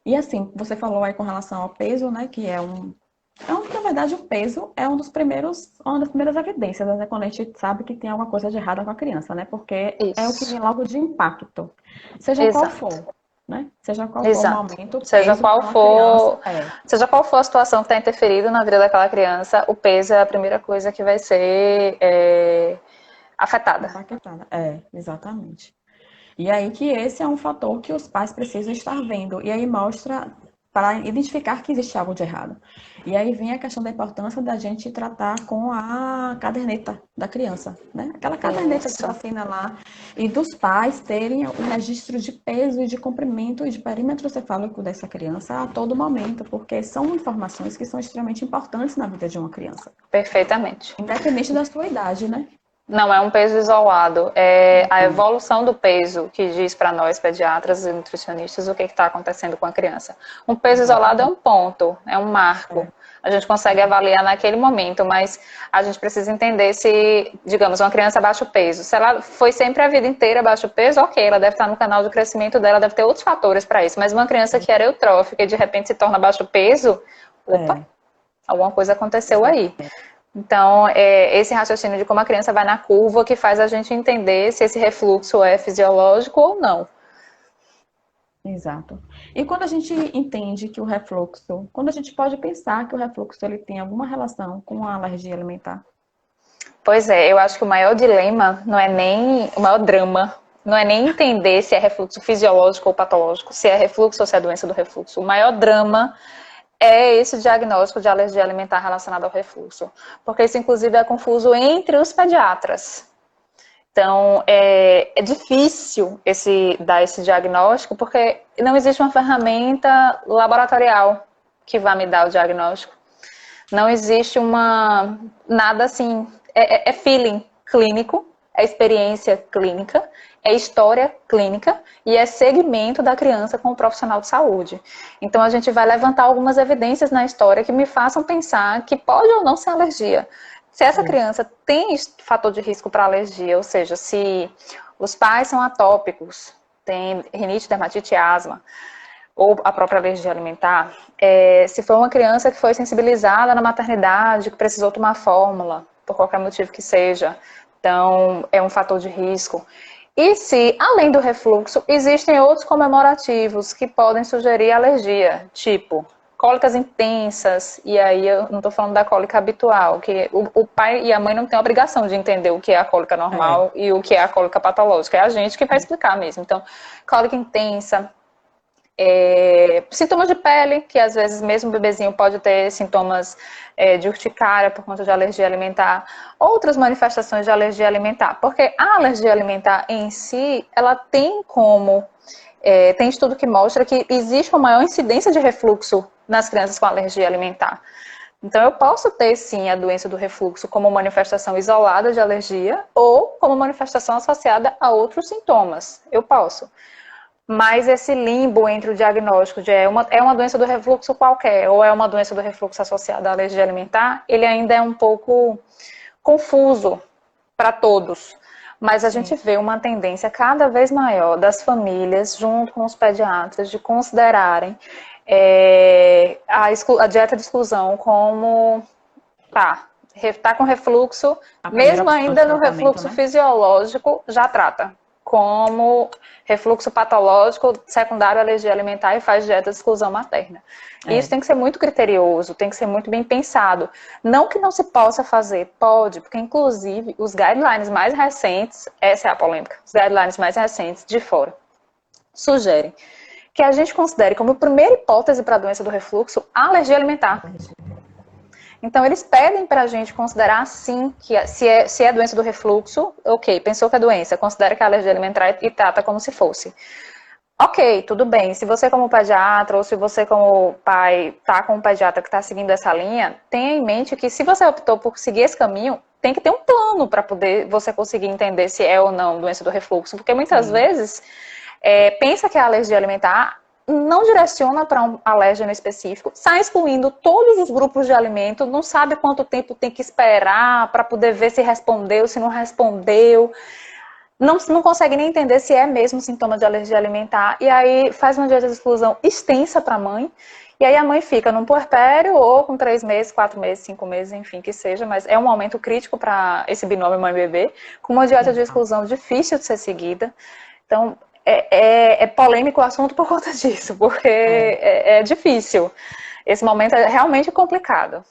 E assim, você falou aí com relação ao peso, né, que na verdade, o peso é uma das primeiras evidências, né, quando a gente sabe que tem alguma coisa de errada com a criança, né, porque é o que Isso, vem logo de impacto, seja qual exato. for, né, seja qual for o Exato. momento, o peso para uma Seja qual for a situação que está interferindo na vida daquela criança, o peso é a primeira coisa que vai ser afetada. impactada. É, exatamente. E aí que esse é um fator que os pais precisam estar vendo. E aí mostra para identificar que existe algo de errado. E aí vem a questão da importância da gente tratar com a caderneta da criança, né? Aquela caderneta de Isso. vacina lá e dos pais terem o registro de peso e de comprimento e de perímetro cefálico dessa criança a todo momento, porque são informações que são extremamente importantes na vida de uma criança, Perfeitamente. independente da sua idade, né? Não é um peso isolado, é a evolução do peso que diz para nós, pediatras e nutricionistas, o que está acontecendo com a criança. Um peso isolado é Exatamente. um ponto, é um marco. É, A gente consegue avaliar naquele momento, mas a gente precisa entender se, digamos, uma criança baixa o peso. Se ela foi sempre a vida inteira baixa o peso, ok, ela deve estar no canal de crescimento dela, deve ter outros fatores para isso. Mas uma criança que era eutrófica e de repente se torna baixo peso, opa, é, alguma coisa aconteceu aí. exatamente. Então, é esse raciocínio de como a criança vai na curva que faz a gente entender se esse refluxo é fisiológico ou não. Exato. E quando a gente entende que o refluxo, quando a gente pode pensar que o refluxo ele tem alguma relação com a alergia alimentar? Pois é, eu acho que o maior dilema não é nem o maior drama, não é nem entender se é refluxo fisiológico ou patológico, se é refluxo ou se é doença do refluxo. O maior drama é esse diagnóstico de alergia alimentar relacionado ao refluxo, porque isso inclusive é confuso entre os pediatras. Então, é difícil dar esse diagnóstico, porque não existe uma ferramenta laboratorial que vá me dar o diagnóstico. Não existe nada assim, é feeling clínico, é experiência clínica, é história clínica e é segmento da criança com o profissional de saúde. Então, a gente vai levantar algumas evidências na história que me façam pensar que pode ou não ser alergia. Se essa É, criança tem fator de risco para alergia, ou seja, se os pais são atópicos, tem rinite, dermatite e asma, ou a própria alergia alimentar, se for uma criança que foi sensibilizada na maternidade, que precisou tomar fórmula, por qualquer motivo que seja, então é um fator de risco. E se, além do refluxo, existem outros comemorativos que podem sugerir alergia, tipo cólicas intensas, e aí eu não estou falando da cólica habitual, que o pai e a mãe não têm a obrigação de entender o que é a cólica é, normal e o que é a cólica patológica, é a gente que vai explicar mesmo. Então, cólica intensa, sintomas de pele, que às vezes mesmo o bebezinho pode ter sintomas de urticária por conta de alergia alimentar, outras manifestações de alergia alimentar, porque a alergia alimentar em si, ela tem tem estudo que mostra que existe uma maior incidência de refluxo nas crianças com alergia alimentar. Então, eu posso ter, sim, a doença do refluxo como manifestação isolada de alergia ou como manifestação associada a outros sintomas. Eu posso. Mas esse limbo entre o diagnóstico de é uma doença do refluxo qualquer ou é uma doença do refluxo associada à alergia alimentar, ele ainda é um pouco confuso para todos. Mas a gente sim, vê uma tendência cada vez maior das famílias, junto com os pediatras, de considerarem a dieta de exclusão como tá com refluxo, a primeira mesmo opção de ainda no tratamento, refluxo né? fisiológico, já trata como refluxo patológico secundário à alergia alimentar e faz dieta de exclusão materna. E isso É, tem que ser muito criterioso, tem que ser muito bem pensado. Não que não se possa fazer, pode, porque inclusive os guidelines mais recentes, essa é a polêmica, os guidelines mais recentes de fora, sugerem que a gente considere como primeira hipótese para a doença do refluxo a alergia alimentar. Então, eles pedem para a gente considerar, sim, que se é doença do refluxo, ok, pensou que é doença, considera que é alergia alimentar e trata como se fosse. Ok, tudo bem. Se você como pediatra ou se você como pai tá com um pediatra que está seguindo essa linha, tenha em mente que se você optou por seguir esse caminho, tem que ter um plano para poder você conseguir entender se é ou não doença do refluxo, porque muitas sim. vezes pensa que é alergia alimentar, não direciona para um alérgeno específico, sai excluindo todos os grupos de alimento, não sabe quanto tempo tem que esperar para poder ver se respondeu, se não respondeu. não consegue nem entender se é mesmo sintoma de alergia alimentar, e aí faz uma dieta de exclusão extensa para a mãe, e aí a mãe fica num puerpério ou com 3 meses, 4 meses, 5 meses, enfim, que seja, mas é um momento crítico para esse binômio mãe-bebê, com uma dieta de exclusão difícil de ser seguida. Então, é polêmico o assunto por conta disso, porque é difícil. Esse momento é realmente complicado.